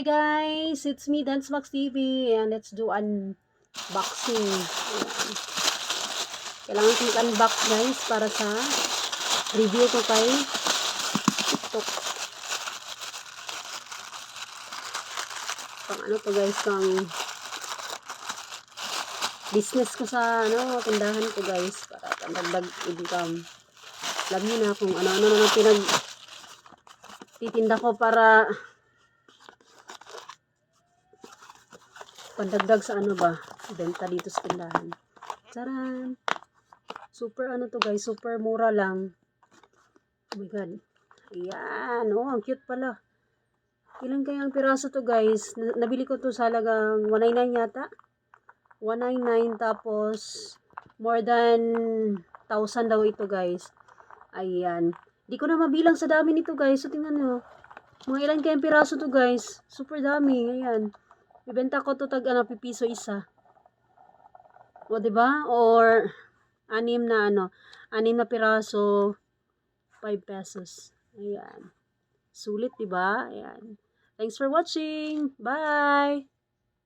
Hey guys, it's me, Dance Max TV, and let's do unboxing. Ayan. Kailangan ko mag-unbox guys para sa review ko kay TikTok. Pang ano to guys, pang business ko sa tindahan ko guys, para pandagdag income. Alam niyo na kung ano-ano na titinda ko para pandagdag sa benta dito sa tindahan. Charan! Super to guys, super mura lang. Oh my god. Ayan, ang cute pala. Ilan kaya ang piraso to guys? Nabili ko to sa halagang 199 yata. 199 tapos more than 1,000 daw ito guys. Ayan. Di ko na mabilang sa dami nito guys. So tingnan nyo. Mga ilan kaya ang piraso to guys? Super dami. Ayan. Ibenta ko to tag pipiso isa. O diba? Or 6 na piraso 5 pesos. Ayan. Sulit, diba? Ayan. Thanks for watching. Bye!